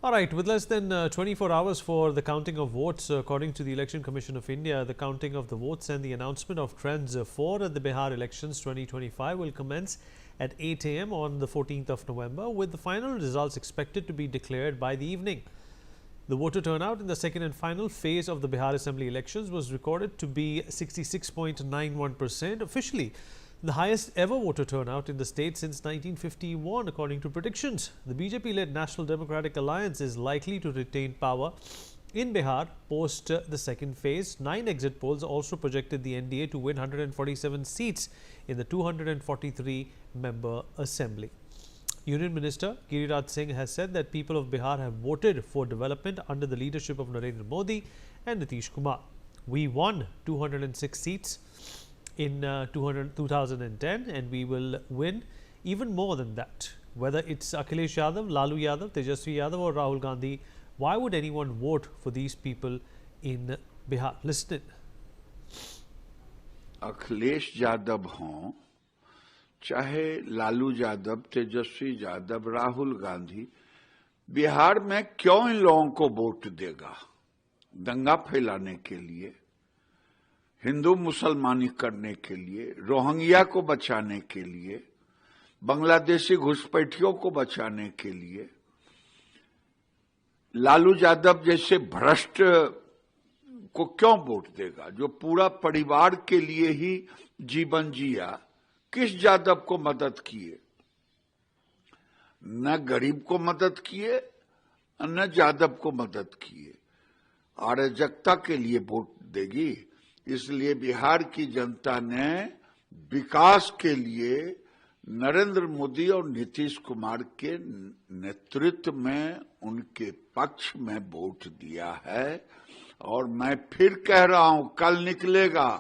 All right, with less than 24 hours for the counting of votes, according to the Election Commission of India, the counting of the votes and the announcement of trends for the Bihar elections 2025 will commence at 8 a.m. on the 14th of November, with the final results expected to be declared by the evening. The voter turnout in the second and final phase of the Bihar Assembly elections was recorded to be 66.91%, officially the highest ever voter turnout in the state since 1951, according to predictions. The BJP-led National Democratic Alliance is likely to retain power in Bihar post the second phase. 9 exit polls also projected the NDA to win 147 seats in the 243-member assembly. Union Minister Giriraj Singh has said that people of Bihar have voted for development under the leadership of Narendra Modi and Nitish Kumar. We won 206 seats in 2010 and we will win even more than that. Whether it's Akhilesh Yadav, Lalu Yadav, Tejasvi Yadav or Rahul Gandhi, why would anyone vote for these people in Bihar? Listen. Akhilesh Yadav हों, चाहे लालू यादव, तेजस्वी यादव, राहुल गांधी, बिहार में क्यों इन लोगों को vote देगा? दंगा फैलाने के लिए, हिंदू मुसलमानी करने के लिए, रोहिंग्या को बचाने के लिए, बांग्लादेशी घुसपैठियों को बचाने के लिए, लालू यादव जैसे भ्रष्ट को क्यों वोट देगा, जो पूरा परिवार के लिए ही जीवन जिया? किस यादव को मदद किए? न गरीब को मदद किए, न यादव को मदद किए। अराजकता के लिए वोट देगी। इसलिए बिहार की जनता ने विकास के लिए नरेंद्र मोदी और नीतीश कुमार के नेतृत्व में उनके पक्ष में वोट दिया है। और मैं फिर कह रहा हूं, कल निकलेगा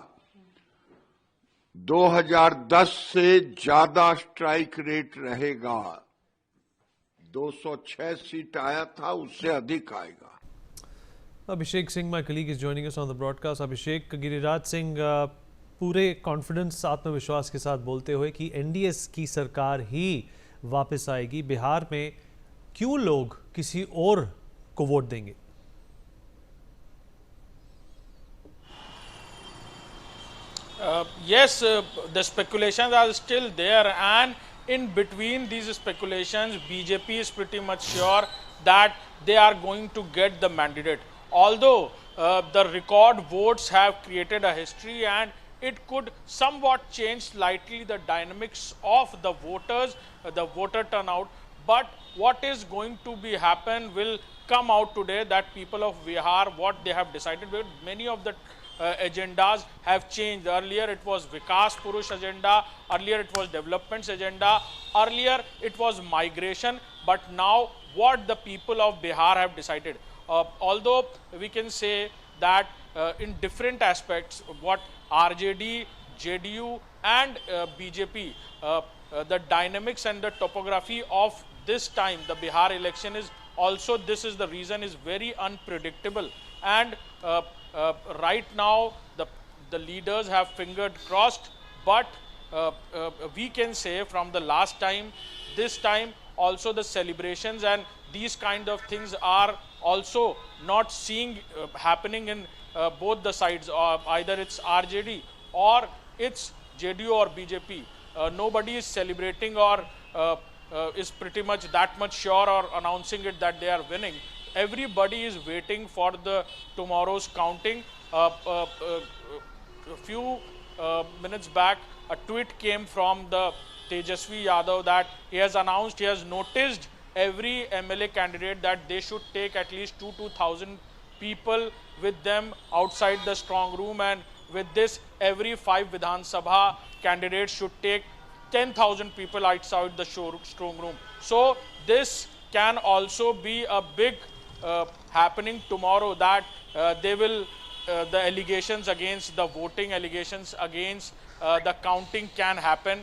2010 से ज्यादा स्ट्राइक रेट रहेगा। 206 सीट आया था, उससे अधिक आएगा। Abhishek Singh, my colleague, is joining us on the broadcast. Abhishek, Giriraj Singh पूरे कॉन्फिडेंस, आत्मविश्वास के साथ बोलते हुए कि एनडीए की सरकार ही वापस आएगी। बिहार में क्यों लोग किसी और को वोट देंगे? Yes, the speculations are still there, and in between these speculations, BJP is pretty much sure that they are going to get the mandate. Although the record votes have created a history and it could somewhat change slightly the dynamics of the voters, the voter turnout, but what is going to be happen will come out today, that people of Bihar, what they have decided. Many of the agendas have changed. Earlier it was Vikas Purush agenda, earlier it was developments agenda, earlier it was migration, but now what the people of Bihar have decided. Although we can say that in different aspects, what RJD, JDU and BJP, the dynamics and the topography of this time, the Bihar election is also, this is the reason, is very unpredictable. And right now the leaders have fingered crossed, but we can say from the last time, this time also the celebrations and these kind of things are also not seeing happening in both the sides, either it's RJD or it's JDU or BJP. Nobody is celebrating or is pretty much that much sure or announcing it that they are winning. Everybody is waiting for the tomorrow's counting. A few minutes back, a tweet came from the Tejasvi Yadav that he has announced, he has noticed every MLA candidate that they should take at least 2,000 people with them outside the strong room, and with this every 5 Vidhan Sabha candidates should take 10,000 people outside the strong room. So this can also be a big happening tomorrow, that they will the allegations against the voting, allegations against the counting can happen.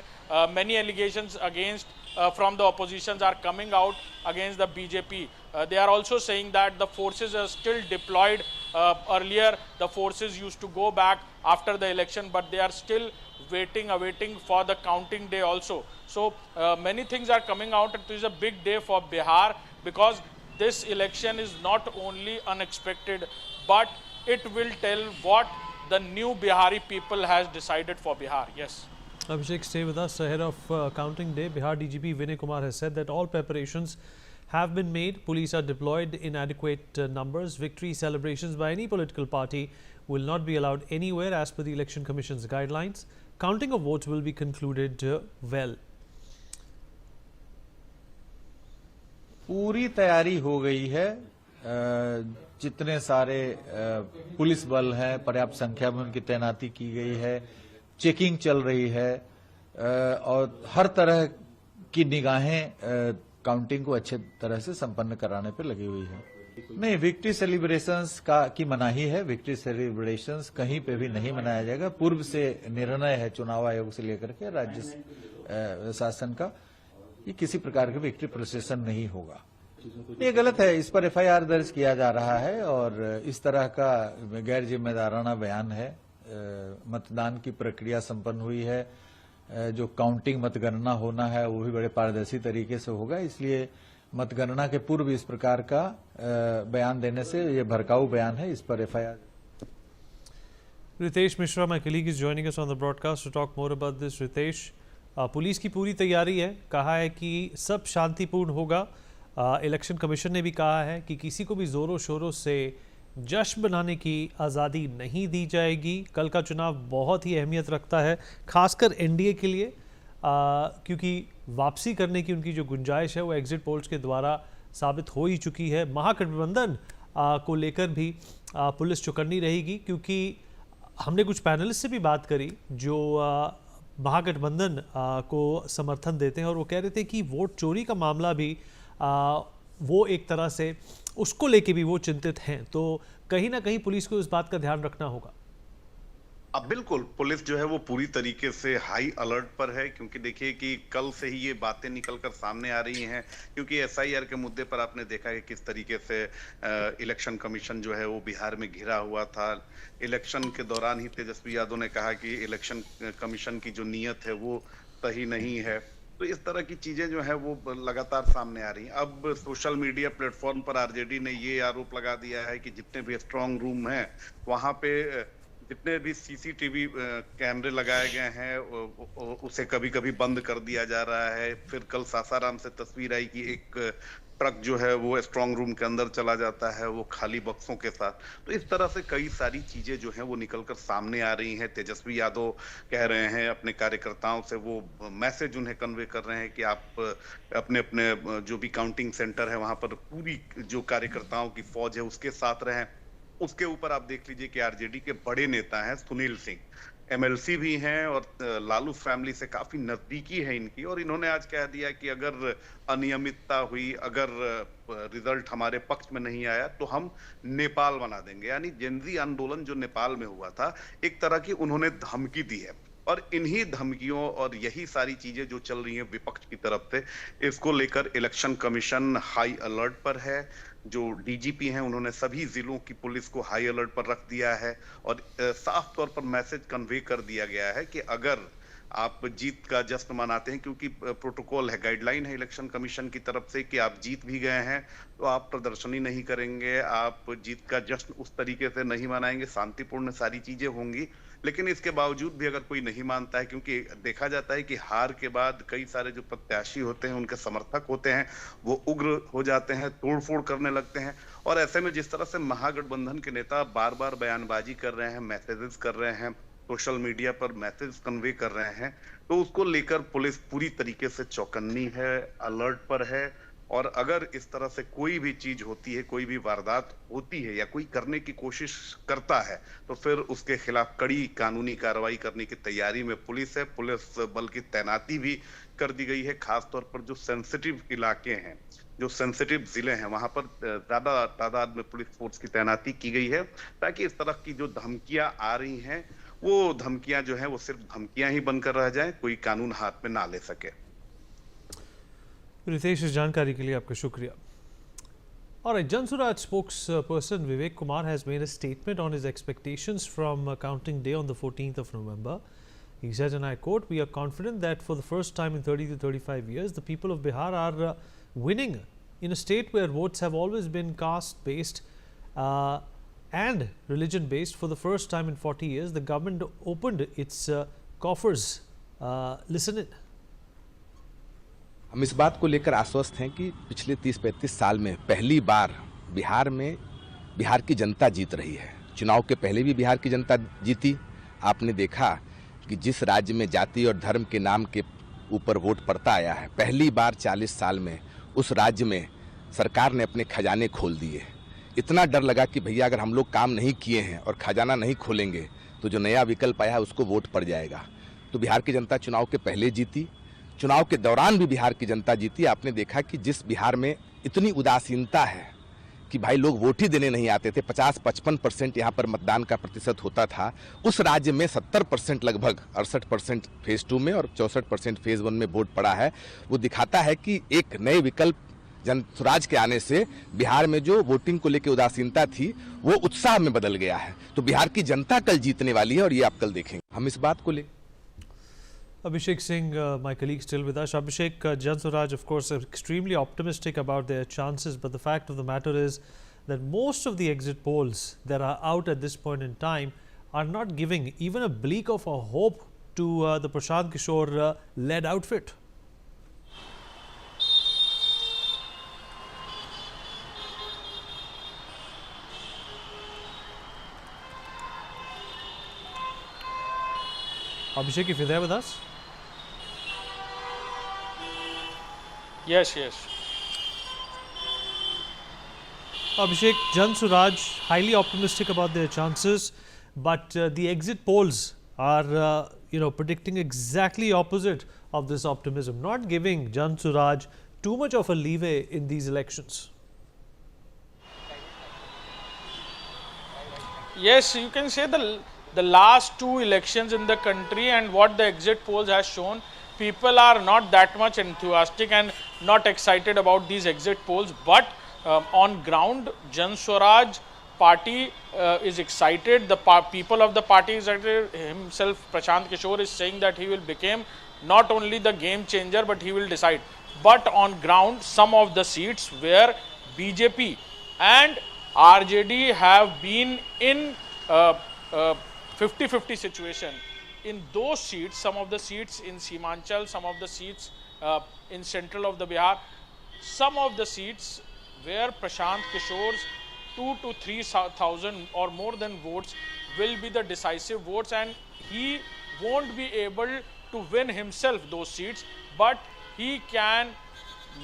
Many allegations against from the oppositions are coming out against the BJP. They are also saying that the forces are still deployed. Earlier the forces used to go back after the election, but they are still awaiting for the counting day also. So many things are coming out. It is a big day for Bihar, because this election is not only unexpected, but it will tell what the new Bihari people has decided for Bihar. Yes. Abhishek, stay with us. Ahead of counting day, Bihar DGP Vinay Kumar has said that all preparations have been made. Police are deployed in adequate numbers. Victory celebrations by any political party will not be allowed anywhere as per the Election Commission's guidelines. Counting of votes will be concluded well. पूरी तैयारी हो गई है। जितने सारे police बल हैं, पर्याप्त संख्या में उनकी तैनाती की गई है, चेकिंग चल रही है और हर तरह की निगाहें काउंटिंग को अच्छे तरह से संपन्न कराने पर लगी हुई है। नहीं, विक्ट्री सेलिब्रेशंस की मनाही है। विक्ट्री सेलिब्रेशंस कहीं पे भी नहीं मनाया जाएगा। पूर्व से निर्णय है चुनाव आयोग से लेकर के राज्य शासन का, ये किसी प्रकार के विक्ट्री प्रोसेसन नहीं होगा। ये गलत है, इस पर एफआईआर दर्ज किया जा रहा है और इस तरह का गैर जिम्मेदाराना बयान है। मतदान की प्रक्रिया संपन्न हुई है, जो काउंटिंग मतगणना होना है वो भी बड़े पारदर्शी तरीके से होगा, इसलिए मतगणना के पूर्व इस प्रकार का बयान देने से ये भड़काऊ बयान है, इस पर FIR. Ritesh Mishra, my colleague, is joining us on the broadcast to talk more about this. Ritesh, police की पूरी तैयारी है, कहा है कि सब शांतिपूर्ण होगा। इलेक्शन कमीशन ने भी कहा है कि किसी को भी ज़ोरों शोरों से जश्न बनाने की आज़ादी नहीं दी जाएगी। कल का चुनाव बहुत ही अहमियत रखता है, खासकर एनडीए के लिए, क्योंकि वापसी करने की उनकी जो गुंजाइश है वो एग्जिट पोल्स के द्वारा साबित हो ही चुकी है। महागठबंधन को लेकर भी पुलिस चौकन्नी रहेगी, क्योंकि हमने कुछ पैनलिस्ट से भी बात करी जो महागठबंधन को समर्थन देते हैं और वो कह रहे थे कि वोट चोरी का मामला भी वो एक तरह से उसको लेके भी वो चिंतित हैं। तो कहीं ना कहीं पुलिस को इस बात का ध्यान रखना होगा। अब बिल्कुल पुलिस जो है वो पूरी तरीके से हाई अलर्ट पर है, क्योंकि देखिए कि कल से ही ये बातें निकलकर सामने आ रही हैं। क्योंकि एसआईआर के मुद्दे पर आपने देखा है किस तरीके से इलेक्शन कमीशन जो है वो बिहार में घिरा हुआ था। इलेक्शन के दौरान ही तेजस्वी यादव ने कहा कि इलेक्शन कमीशन की जो नीयत है वो सही नहीं है। तो इस तरह की चीजें जो है वो लगातार सामने आ रही हैं। अब सोशल मीडिया प्लेटफॉर्म पर आरजेडी ने ये आरोप लगा दिया है कि जितने भी स्ट्रांग रूम हैं वहां पे जितने भी सीसीटीवी कैमरे लगाए गए हैं उसे कभी कभी बंद कर दिया जा रहा है। फिर कल सासाराम से तस्वीर आई कि एक ट्रक जो है वो स्ट्रांग रूम के अंदर चला जाता है, वो खाली बक्सों के साथ। तो इस तरह से कई सारी चीजें जो हैं वो निकलकर सामने आ रही हैं। तेजस्वी यादव कह रहे हैं अपने कार्यकर्ताओं से, वो मैसेज उन्हें कन्वे कर रहे हैं कि आप अपने अपने जो भी काउंटिंग सेंटर है वहां पर पूरी जो कार्यकर्ताओं की फौज है उसके साथ रहें। उसके ऊपर आप देख लीजिए कि आरजेडी के बड़े नेता हैं सुनील सिंह, एमएलसी भी हैं और लालू फैमिली से काफी नजदीकी है इनकी, और इन्होंने आज कह दिया कि अगर अनियमितता हुई, अगर रिजल्ट हमारे पक्ष में नहीं आया तो हम नेपाल बना देंगे। यानी जेनजी आंदोलन जो नेपाल में हुआ था, एक तरह की उन्होंने धमकी दी है। और इन्हीं धमकियों और यही सारी चीजें जो चल रही हैं विपक्ष की तरफ से, इसको लेकर इलेक्शन कमीशन हाई अलर्ट पर है। जो डीजीपी हैं उन्होंने सभी जिलों की पुलिस को हाई अलर्ट पर रख दिया है और साफ तौर पर मैसेज कन्वे कर दिया गया है कि अगर आप जीत का जश्न मनाते हैं, क्योंकि प्रोटोकॉल है, गाइडलाइन है इलेक्शन कमीशन की तरफ से कि आप जीत भी गए हैं तो आप प्रदर्शनी नहीं करेंगे, आप जीत का जश्न उस तरीके से नहीं मनाएंगे, शांतिपूर्ण सारी चीजें होंगी। लेकिन इसके बावजूद भी अगर कोई नहीं मानता है, क्योंकि देखा जाता है कि हार के बाद कई सारे जो प्रत्याशी होते हैं, उनके समर्थक होते हैं, वो उग्र हो जाते हैं, तोड़फोड़ करने लगते हैं। और ऐसे में जिस तरह से महागठबंधन के नेता बार बार बयानबाजी कर रहे हैं, मैसेजेस कर रहे हैं, सोशल मीडिया पर मैसेज कन्वे कर रहे हैं, तो उसको लेकर पुलिस पूरी तरीके से चौकन्नी है, अलर्ट पर है। और अगर इस तरह से कोई भी चीज होती है, कोई भी वारदात होती है या कोई करने की कोशिश करता है, तो फिर उसके खिलाफ कड़ी कानूनी कार्रवाई करने की तैयारी में पुलिस है। पुलिस बल की तैनाती भी कर दी गई है। खासतौर पर जो सेंसिटिव इलाके हैं, जो सेंसिटिव जिले हैं, वहां पर ज्यादा तादाद में पुलिस फोर्स की तैनाती की गई है, ताकि इस तरह की जो धमकियां आ रही हैं वो धमकियां जो हैं वो सिर्फ धमकियां ही बनकर रह जाएं, कोई कानून हाथ में ना ले सके। रितेश, इस जानकारी के लिए आपका शुक्रिया। All right, Janswaraj spokesperson Vivek Kumar has made a statement on his expectations from counting day on the 14th of November. He said, and I quote, "We are confident that for the first time in 30 to 35 years, the people of Bihar are winning in a state where votes have always been caste-based and religion-based, for the first time in 40 years, the government opened its coffers. Listen in. हम इस बात को लेकर आश्वस्त हैं कि पिछले 30-35 साल में पहली बार बिहार की जनता जीत रही है। चुनाव के पहले भी बिहार की जनता जीती। आपने देखा कि जिस राज्य में जाति और धर्म के नाम के ऊपर वोट पड़ता आया है, पहली बार 40 साल में उस राज्य में सरकार ने अपने खजाने खोल दिए। इतना डर लगा कि भैया अगर हम लोग काम नहीं किए हैं और खजाना नहीं खोलेंगे तो जो नया विकल्प आया उसको वोट पड़ जाएगा। तो बिहार की जनता चुनाव के पहले जीती, चुनाव के दौरान भी बिहार की जनता जीती। आपने देखा कि जिस बिहार में इतनी उदासीनता है कि भाई लोग वोट ही देने नहीं आते थे, 50-55% यहाँ पर मतदान का प्रतिशत होता था, उस राज्य में 70% लगभग 68% फेज 2 में और 64% फेज 1 में वोट पड़ा है। वो दिखाता है कि एक नए विकल्प जन स्वराज के आने से बिहार में जो वोटिंग को लेकर उदासीनता थी वो उत्साह में बदल गया है। तो बिहार की जनता कल जीतने वाली है और ये आप कल देखेंगे। हम इस बात को ले Abhishek Singh, my colleague, still with us. Abhishek, Jan Swaraj, of course, are extremely optimistic about their chances, but the fact of the matter is that most of the exit polls that are out at this point in time are not giving even a bleak of a hope to the Prashant Kishore led outfit. Abhishek, if you're there with us. Yes. Abhishek, Jan Swaraj highly optimistic about their chances, but the exit polls are predicting exactly opposite of this optimism, not giving Jan Swaraj too much of a leeway in these elections. Yes, you can say the last two elections in the country and what the exit polls has shown, people are not that much enthusiastic and not excited about these exit polls, but on ground Jan Swaraj party is excited. The people of the party is excited. Himself, Prashant Kishore, is saying that he will become not only the game changer but he will decide. But on ground, some of the seats where BJP and RJD have been in 50-50 situation, in those seats, some of the seats in Simanchal, some of the seats in central of the Bihar, some of the seats where Prashant Kishore's 2,000 to 3,000 or more than votes will be the decisive votes, and he won't be able to win himself those seats, but he can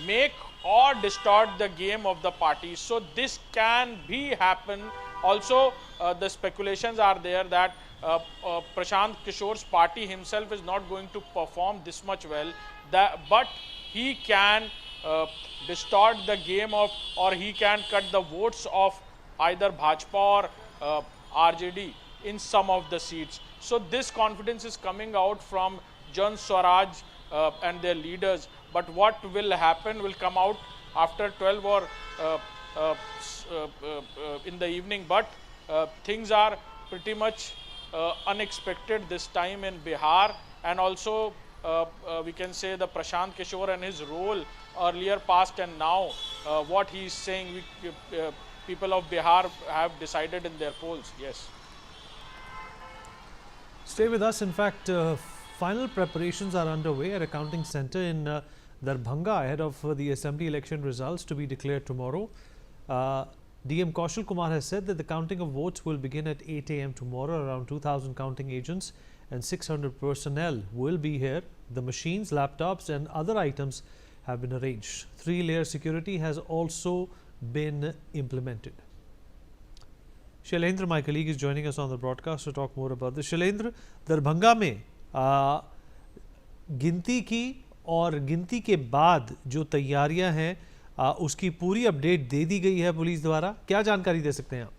make or distort the game of the party. So this can be happen. Also, the speculations are there that Prashant Kishore's party himself is not going to perform this much well, but he can distort the game of, or he can cut the votes of either Bhajpa or RJD in some of the seats. So this confidence is coming out from Jan Swaraj and their leaders. But what will happen will come out after 12 or in the evening. But things are pretty much unexpected this time in Bihar, and also we can say the Prashant Kishore and his role earlier, past and now, what he is saying, people of Bihar have decided in their polls. Yes. Stay with us. In fact, final preparations are underway at a counting center in Darbhanga ahead of the assembly election results to be declared tomorrow. DM Kaushal Kumar has said that the counting of votes will begin at 8 a.m. tomorrow. Around 2,000 counting agents and 600 personnel will be here. The machines, laptops and other items have been arranged. 3-layer security has also been implemented. Shailendra, my colleague, is joining us on the broadcast to talk more about this. Shailendra, Darbhanga में गिनती की और गिनती के बाद जो तैयारियां हैं उसकी पूरी अपडेट दे दी गई है पुलिस द्वारा, क्या जानकारी दे सकते हैं आप?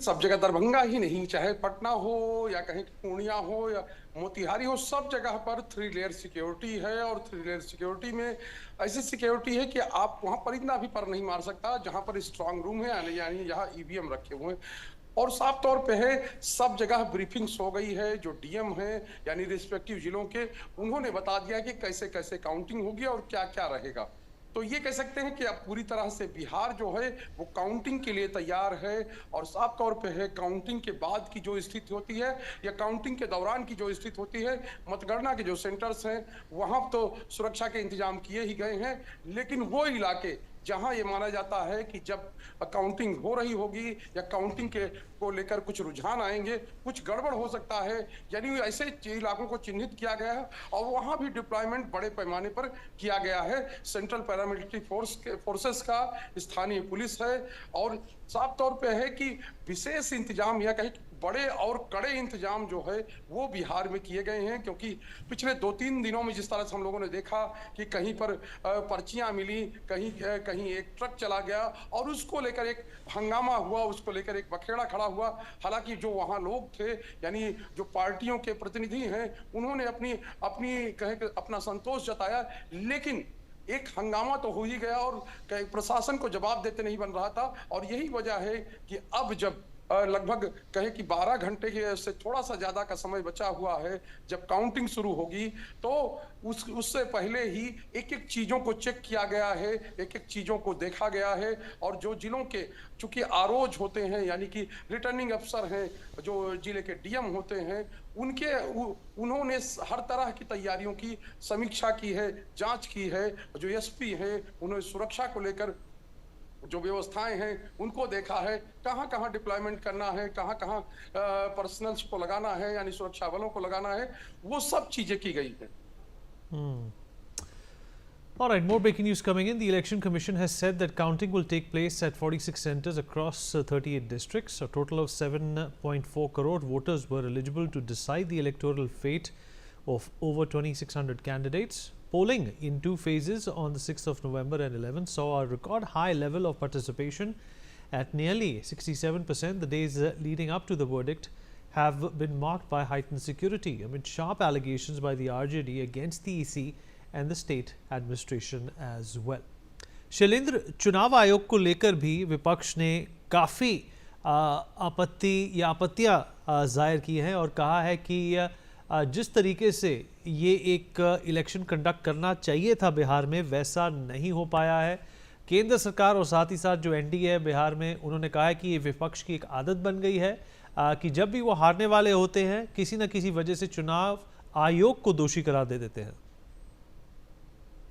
सब जगह दरभंगा ही नहीं, चाहे पटना हो या कहीं पूर्णिया हो या मोतिहारी हो, सब जगह पर 3-लेयर सिक्योरिटी है। और 3-लेयर सिक्योरिटी में ऐसी सिक्योरिटी है कि आप वहां पर इतना भी पर नहीं मार सकता जहां पर स्ट्रांग रूम है, यानी यहाँ ईवीएम रखे हुए हैं। और साफ तौर पे है, सब जगह ब्रीफिंग्स हो गई है। जो डीएम है यानी रिस्पेक्टिव जिलों के, उन्होंने बता दिया कि कैसे कैसे काउंटिंग होगी और क्या क्या रहेगा। तो ये कह सकते हैं कि अब पूरी तरह से बिहार जो है वो काउंटिंग के लिए तैयार है। और साफ तौर पे है काउंटिंग के बाद की जो स्थिति होती है या काउंटिंग के दौरान की जो स्थिति होती है, मतगणना के जो सेंटर्स हैं वहां तो सुरक्षा के इंतजाम किए ही गए हैं, लेकिन वो इलाके जहां ये माना जाता है कि जब काउंटिंग हो रही होगी या काउंटिंग के को लेकर कुछ रुझान आएंगे, कुछ गड़बड़ हो सकता है, यानी ऐसे इलाकों को चिन्हित किया गया है और वहां भी डिप्लॉयमेंट बड़े पैमाने पर किया गया है। सेंट्रल पैरामिलिट्री फोर्सेस का, स्थानीय पुलिस है और साफ तौर पे है कि विशेष इंतजाम या कहीं बड़े और कड़े इंतजाम जो है वो बिहार में किए गए हैं। क्योंकि पिछले 2-3 दिनों में जिस तरह से हम लोगों ने देखा कि कहीं पर पर्चियां मिली, कहीं एक ट्रक चला गया और उसको लेकर एक हंगामा हुआ, उसको लेकर एक बखेड़ा खड़ा हुआ। हालांकि जो वहां लोग थे यानी जो पार्टियों के प्रतिनिधि हैं उन्होंने अपना संतोष जताया, लेकिन एक हंगामा तो हो ही गया और प्रशासन को जवाब देते नहीं बन रहा था। और यही वजह है कि अब जब लगभग कहे कि 12 घंटे से थोड़ा सा ज्यादा का समय बचा हुआ है, जब काउंटिंग शुरू होगी तो उससे पहले ही एक एक चीजों को चेक किया गया है, एक एक चीजों को देखा गया है। और जो जिलों के चूंकि आरोज होते हैं यानी कि रिटर्निंग अफसर हैं, जो जिले के डीएम होते हैं, उन्होंने हर तरह की तैयारियों की समीक्षा की है, जांच की है। जो एसपी हैं उन्होंने सुरक्षा को लेकर जो व्यवस्थाएं हैं उनको देखा है, कहां कहां डिप्लॉयमेंट करना है, कहां कहां पर्सनल्स को लगाना है यानी सुरक्षा बलों को लगाना है, वो सब चीजें की गई है। All right, more breaking news coming in. The Election Commission has said that counting will take place at 46 centers across 38 districts. A total of 7.4 crore voters were eligible to decide the electoral fate of over 2,600 candidates. Polling in two phases on the 6th of November and 11th saw a record high level of participation at nearly 67%. The days leading up to the verdict have been marked by heightened security amid sharp allegations by the RJD against the EC and the state administration as well. Shailendra, चुनाव आयोग को लेकर भी विपक्ष ने काफ़ी आपत्तियां जाहिर की हैं और कहा है कि जिस तरीके से ये एक इलेक्शन कंडक्ट करना चाहिए था बिहार में, वैसा नहीं हो पाया है। केंद्र सरकार और साथ ही साथ जो एनडीए है बिहार में, उन्होंने कहा है कि ये विपक्ष की एक आदत बन गई है कि जब भी वो हारने वाले होते हैं किसी न किसी वजह से चुनाव आयोग को दोषी करार दे देते हैं।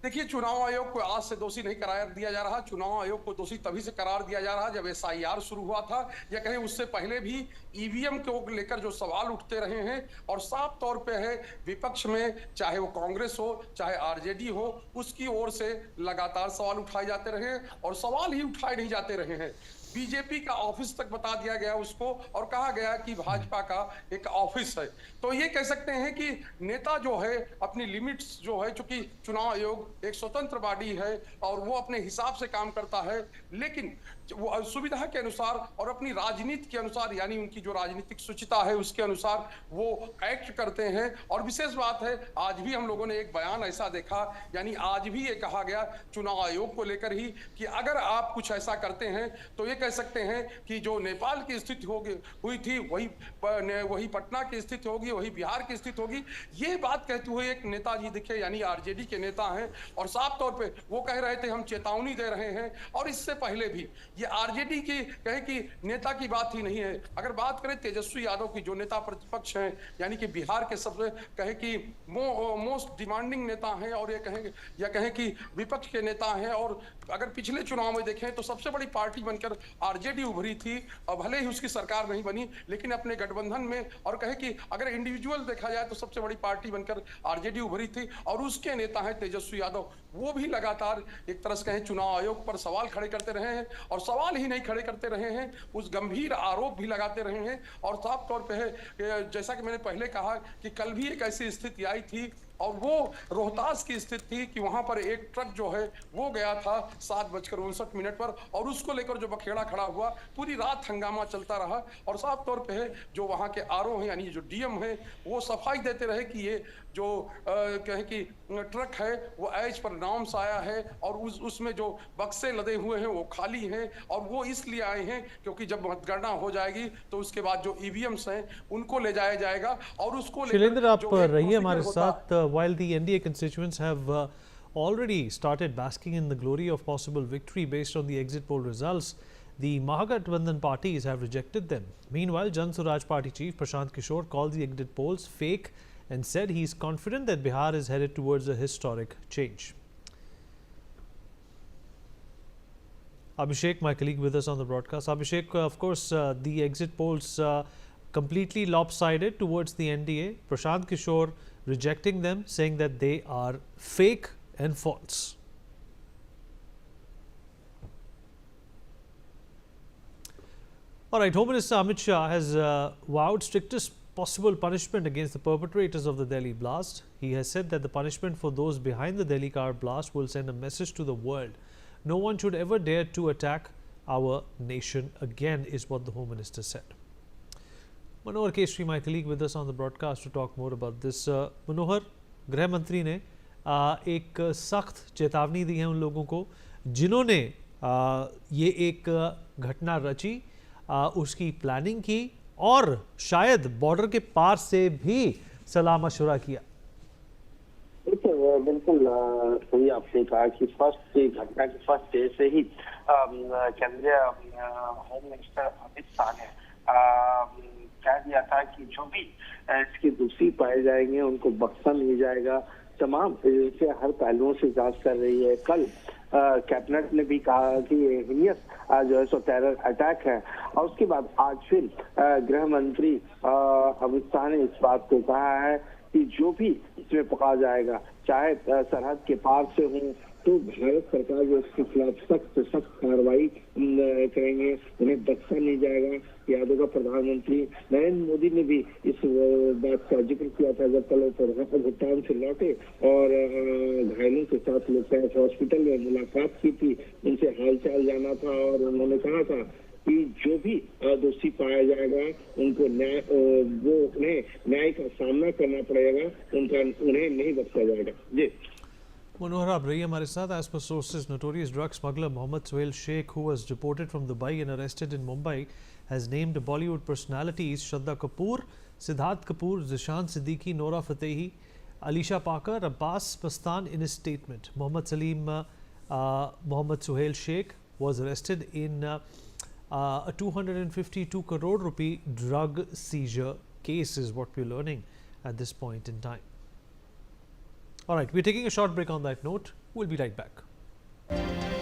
देखिए, चुनाव आयोग को आज से दोषी नहीं करार दिया जा रहा। चुनाव आयोग को दोषी तभी से करार दिया जा रहा जब एसआईआर शुरू हुआ था, या कहीं उससे पहले भी ईवीएम को लेकर जो सवाल उठते रहे हैं। और साफ तौर पे है विपक्ष में, चाहे वो कांग्रेस हो चाहे आरजेडी हो, उसकी ओर से लगातार सवाल उठाए जाते रहे और सवाल ही उठाए नहीं जाते रहे हैं। बीजेपी का ऑफिस तक बता दिया गया उसको और कहा गया कि भाजपा का एक ऑफिस है। तो ये कह सकते हैं कि नेता जो है अपनी लिमिट्स जो है, चूंकि चुनाव आयोग एक स्वतंत्र बॉडी है और वो अपने हिसाब से काम करता है, लेकिन वो सुविधा के अनुसार और अपनी राजनीति के अनुसार यानी उनकी जो राजनीतिक सुचिता है उसके अनुसार वो एक्ट करते हैं। और विशेष बात है, आज भी हम लोगों ने एक बयान ऐसा देखा, यानी आज भी ये कहा गया चुनाव आयोग को लेकर ही कि अगर आप कुछ ऐसा करते हैं तो ये कह सकते हैं कि जो नेपाल की स्थिति हुई थी वही पटना की स्थिति होगी, वही बिहार की स्थिति होगी। ये बात कहते हुए एक नेताजी दिखे, यानी आरजेडी के नेता हैं, और साफ तौर पे वो कह रहे थे हम चेतावनी दे रहे हैं। और इससे पहले भी ये आरजेडी की कहे कि नेता की बात ही नहीं है। अगर बात करें तेजस्वी यादव की, जो नेता प्रतिपक्ष हैं, यानी कि बिहार के सबसे कहे कि मोस्ट डिमांडिंग नेता हैं और ये कहें कि विपक्ष के नेता हैं। और अगर पिछले चुनाव में देखें तो सबसे बड़ी पार्टी बनकर आरजेडी उभरी थी, और भले ही उसकी सरकार नहीं बनी लेकिन अपने गठबंधन में, और कहे कि अगर इंडिविजुअल देखा जाए तो सबसे बड़ी पार्टी बनकर आरजेडी उभरी थी। और उसके नेता हैं तेजस्वी यादव, वो भी लगातार एक तरह से कहें चुनाव आयोग पर सवाल खड़े करते रहे हैं, और सवाल ही नहीं खड़े करते रहे हैं, उस गंभीर आरोप भी लगाते रहे हैं। और साफ तौर पे है, जैसा कि मैंने पहले कहा कि कल भी एक ऐसी स्थिति आई थी और वो रोहतास की स्थिति थी कि वहां पर एक ट्रक जो है वो गया था 7:59 पर, और उसको लेकर जो बखेड़ा खड़ा हुआ, पूरी रात हंगामा चलता रहा। और साफ तौर पे है जो वहां के आरओ हैं यानी जो डीएम है वो सफाई देते रहे कि ये जो कहे कि ट्रक है वो एज पर नॉर्म्स आया है और उसमें जो बक्से लदे हुए हैं वो खाली हैं, और वो इसलिए आए हैं क्योंकि जब मतगणना हो जाएगी तो उसके बाद जो ईवीएम्स हैं उनको ले जाया जाएगा। और उसको शैलेंद्र, आप रहिए हमारे साथ। While the NDA constituents have already started basking in the glory of possible victory based on the exit poll results. The Mahagathbandhan parties have rejected them. Meanwhile, Jan Swaraj Party chief Prashant Kishore called the exit polls fake and said he is confident that Bihar is headed towards a historic change. Abhishek, my colleague with us on the broadcast. Abhishek, of course, the exit polls completely lopsided towards the NDA. Prashant Kishore rejecting them, saying that they are fake and false. All right, Home Minister Amit Shah has vowed strictest possible punishment against the perpetrators of the Delhi blast. He has said that the punishment for those behind the Delhi car blast will send a message to the world. No one should ever dare to attack our nation again, is what the Home Minister said. Manohar Keshri, my colleague with us on the broadcast, to talk more about this. Manohar, गृह मंत्री ने एक सख्त चेतावनी दी है उन लोगों को जिन्होंने ये एक घटना रची, उसकी प्लानिंग की और शायद बॉर्डर के पार से भी सलाह मशवरा किया। बिल्कुल सही आपने कहा कि फर्स्ट घटना के फर्स्ट डे से ही केंद्रीय होम मिनिस्टर अमित शाह ने कह दिया था कि जो भी इसके दोषी पाए जाएंगे उनको बख्शा नहीं जाएगा। तमाम इसे हर पहलुओं से जांच कर रही है। कल कैबिनेट ने भी कहा कि ये हिनियस जो है सो टेरर अटैक है और उसके बाद आज फिर गृह मंत्री अमित शाह ने इस बात को कहा है कि जो भी इसमें पकड़ा जाएगा, चाहे सरहद के पार से हो, तो भारत सरकार जो इसके खिलाफ सख्त कार्रवाई करेंगे, उन्हें बख्शा नहीं जाएगा। याद होगा प्रधानमंत्री नरेंद्र मोदी ने भी इस बात का जिक्र किया था जब कल भूटान से लौटे और घायलों के साथ लोकनाथ हॉस्पिटल में मुलाकात की थी, उनसे हालचाल जाना था और उन्होंने कहा था कि जो भी दोषी पाया जाएगा उनको उन्हें न्याय का सामना करना पड़ेगा, उन्हें नहीं बख्शा जाएगा। जी Manohar, आप रहिए हमारे साथ। As per sources, notorious drug smuggler Mohammed Suhail Sheikh, who was deported from Dubai and arrested in Mumbai, has named Bollywood personalities Shraddha Kapoor, Siddharth Kapoor, Zishan Siddiqui, Nora Fatehi, Alisha Parker, Abbas Pastan in his statement. Mohammed Suhail Sheikh was arrested in a 252 crore rupee drug seizure case, is what we're learning at this point in time. All right, we're taking a short break on that note. We'll be right back.